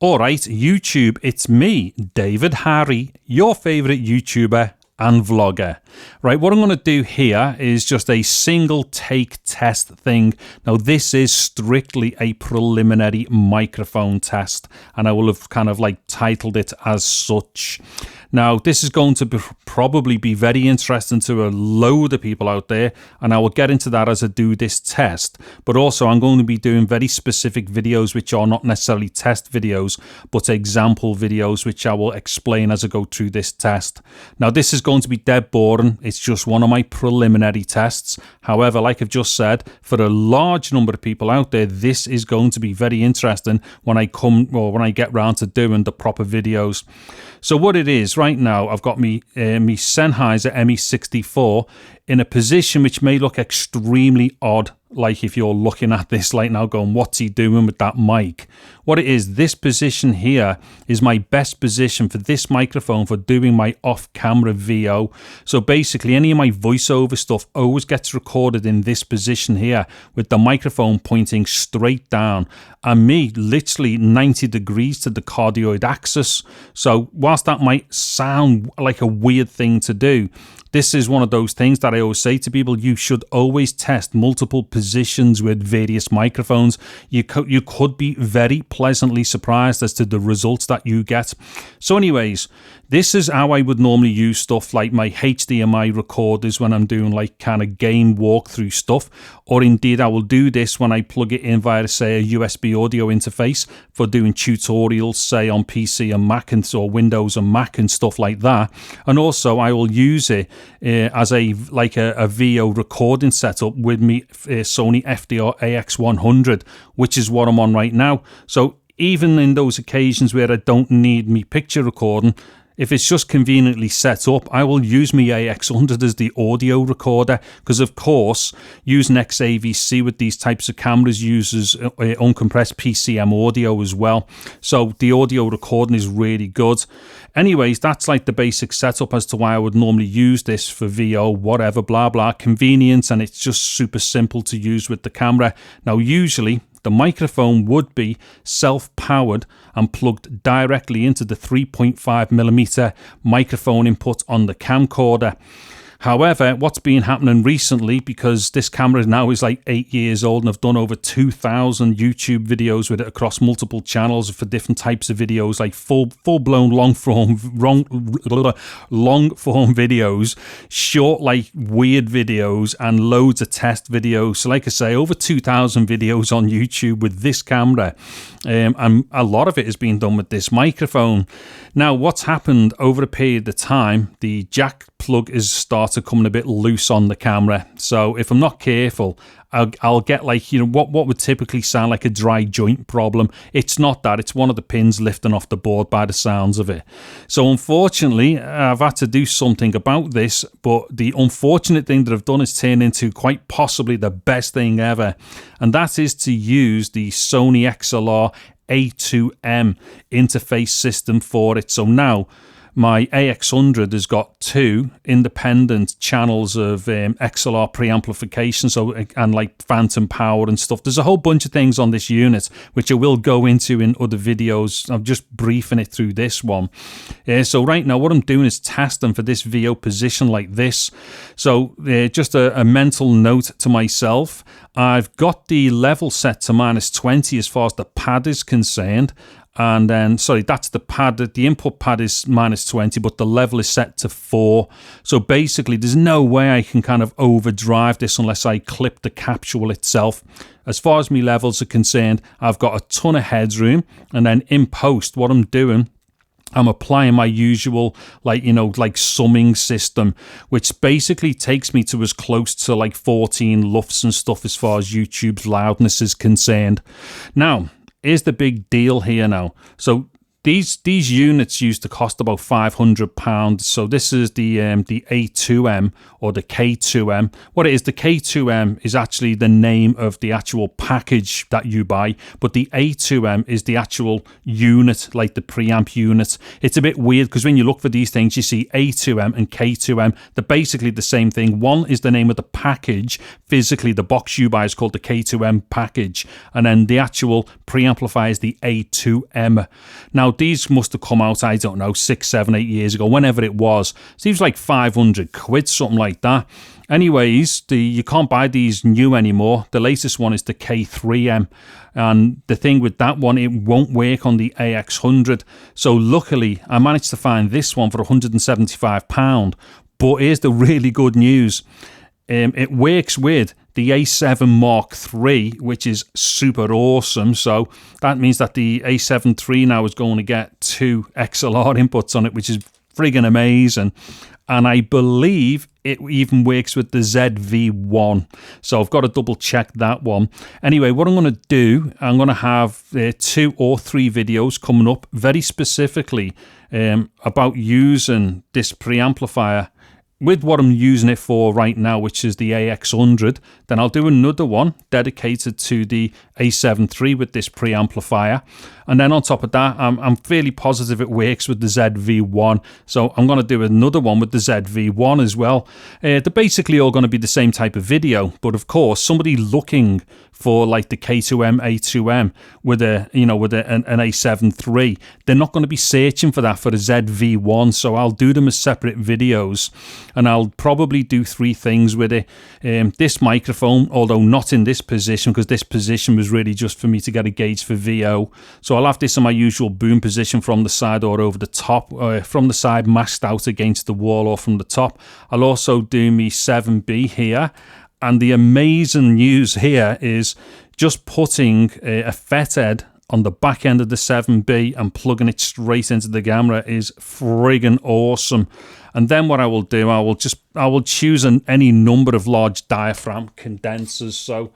Alright, YouTube, it's me, David Harry, your favourite YouTuber and vlogger. Right, what I'm going to do here is just a single take test thing. Now, this is strictly a preliminary microphone test, and I will have kind of like titled it as such. Now, this is going to probably be very interesting to a load of people out there, and I will get into that as I do this test. But also, I'm going to be doing very specific videos, which are not necessarily test videos, but example videos, which I will explain as I go through this test. Now, this is going to be dead boring. It's just one of my preliminary tests. However, like I've just said, for a large number of people out there, this is going to be very interesting when I get round to doing the proper videos. So what it is, right now, I've got me Sennheiser ME64 in a position which may look extremely odd, like if you're looking at this right now going, what's he doing with that mic? What it is, this position here is my best position for this microphone for doing my off-camera VO. So basically, any of my voiceover stuff always gets recorded in this position here with the microphone pointing straight down and me literally 90 degrees to the cardioid axis. So whilst that might sound like a weird thing to do, this is one of those things that I always say to people, you should always test multiple positions with various microphones. You could be very pleasantly surprised as to the results that you get. So anyways, this is how I would normally use stuff like my HDMI recorders when I'm doing like kind of game walkthrough stuff, or indeed I will do this when I plug it in via, say, a USB audio interface for doing tutorials, say on PC and Mac or Windows and Mac and stuff like that. And also I will use it as a VO recording setup with me Sony FDR AX100, which is what I'm on right now. So even in those occasions where I don't need me picture recording, if it's just conveniently set up, I will use my AX100 as the audio recorder because, of course, using XAVC with these types of cameras uses uncompressed PCM audio as well. So the audio recording is really good. Anyways, that's like the basic setup as to why I would normally use this for VO, whatever, blah, blah, convenience, and it's just super simple to use with the camera. Now, usually, the microphone would be self-powered and plugged directly into the 3.5mm microphone input on the camcorder. However, what's been happening recently, because this camera now is like 8 years old and I've done over 2,000 YouTube videos with it across multiple channels for different types of videos, like full-blown long-form videos, short, like weird videos, and loads of test videos. So like I say, over 2,000 videos on YouTube with this camera. And a lot of it has been done with this microphone. Now, what's happened over a period of time, the jack plug is started coming a bit loose on the camera. So if I'm not careful, I'll get like, you know, what would typically sound like a dry joint problem. It's not that. It's one of the pins lifting off the board by the sounds of it. So unfortunately, I've had to do something about this, but the unfortunate thing that I've done is turn into quite possibly the best thing ever. And that is to use the Sony XLR-A2M interface system for it. So now, my AX100 has got 2 independent channels of XLR preamplification, so and like phantom power and stuff. There's a whole bunch of things on this unit which I will go into in other videos. I'm just briefing it through this one. So right now what I'm doing is testing for this VO position like this. So just a mental note to myself. I've got the level set to -20 as far as the pad is concerned. And then, sorry, that's the pad. The input pad is -20, but the level is set to 4. So basically, there's no way I can kind of overdrive this unless I clip the capsule itself. As far as my levels are concerned, I've got a ton of headroom. And then in post, what I'm doing, I'm applying my usual, like, you know, like summing system, which basically takes me to as close to like 14 LUFS and stuff as far as YouTube's loudness is concerned. Now, here's the big deal here now. So these units used to cost about £500. So this is the A2M or the K2M. What it is, the K2M is actually the name of the actual package that you buy, but the A2M is the actual unit, like the preamp unit. It's a bit weird because when you look for these things, you see A2M and K2M. They're basically the same thing. One is the name of the package. Physically, the box you buy is called the K2M package, and then the actual preamplifier is the A2M. Now, these must have come out, I don't know, 6, 7, 8 years ago, whenever it was. Seems like 500 quid, something like that. Anyways, you can't buy these new anymore. The latest one is the K3M. And the thing with that one, it won't work on the AX100. So luckily, I managed to find this one for £175. But here's the really good news. It works with the A7 Mark III, which is super awesome. So that means that the A7 III now is going to get 2 XLR inputs on it, which is friggin' amazing. And I believe it even works with the ZV-1. So I've got to double check that one. Anyway, what I'm going to do, I'm going to have 2 or 3 videos coming up very specifically about using this preamplifier with what I'm using it for right now, which is the AX100. Then I'll do another one dedicated to the A7 III with this preamplifier. And then on top of that, I'm fairly positive it works with the ZV-1. So I'm going to do another one with the ZV-1 as well. They're basically all going to be the same type of video. But of course, somebody looking for like the K2M, A2M with an A7 III, they're not going to be searching for that for the ZV-1. So I'll do them as separate videos. And I'll probably do 3 things with it. This microphone, although not in this position, because this position was really just for me to get a gauge for VO. So I'll have this in my usual boom position from the side or over the top, from the side masked out against the wall or from the top. I'll also do my 7B here. And the amazing news here is just putting a FET head on the back end of the 7B and plugging it straight into the camera is friggin' awesome. And then what I will do, I will choose any number of large diaphragm condensers. So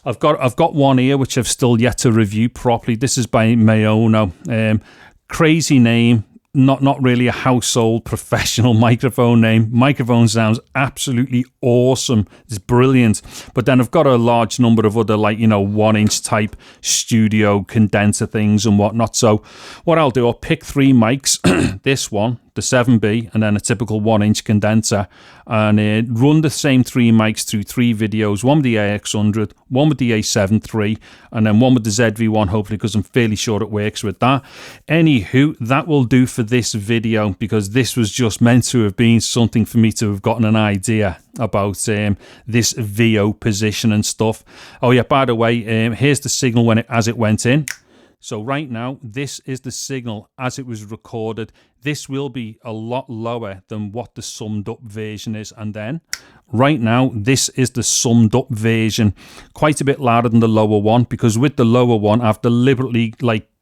I've got one here which I've still yet to review properly. This is by Mayono. Crazy name. Not really a household professional microphone name. Microphone sounds absolutely awesome. It's brilliant. But then I've got a large number of other 1-inch type studio condenser things and whatnot. So what I'll do, I'll pick 3 mics, this one, the 7B, and then a typical 1-inch condenser, and run the same 3 mics through 3 videos, one with the AX100, one with the A7 III, and then one with the ZV-1, hopefully, because I'm fairly sure it works with that. Anywho, that will do for this video, because this was just meant to have been something for me to have gotten an idea about this VO position and stuff. Oh yeah, by the way, here's the signal as it went in. So right now, this is the signal as it was recorded. This will be a lot lower than what the summed up version is. And then right now, this is the summed up version. Quite a bit louder than the lower one, because with the lower one, I've deliberately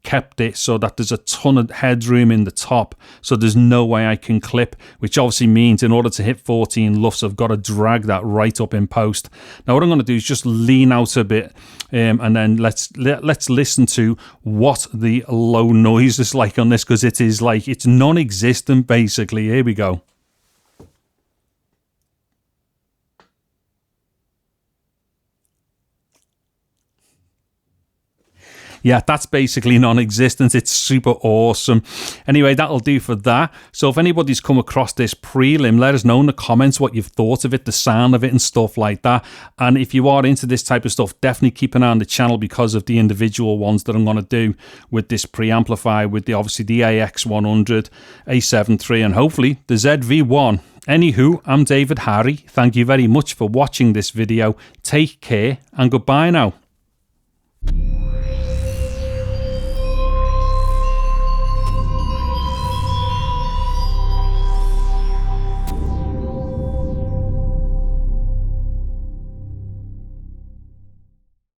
kept it so that there's a ton of headroom in the top, so there's no way I can clip, which obviously means in order to hit 14 lufts, I've got to drag that right up in post. Now what I'm going to do is just lean out a bit, and then let's listen to what the low noise is like on this, because it's non-existent basically. Here we go. Yeah, that's basically non-existent. It's super awesome. Anyway, that'll do for that. So if anybody's come across this prelim, let us know in the comments what you've thought of it, the sound of it and stuff like that. And if you are into this type of stuff, definitely keep an eye on the channel because of the individual ones that I'm going to do with this preamplifier, with obviously the AX100, A7 III, and hopefully the ZV-1. Anywho, I'm David Harry. Thank you very much for watching this video. Take care and goodbye now.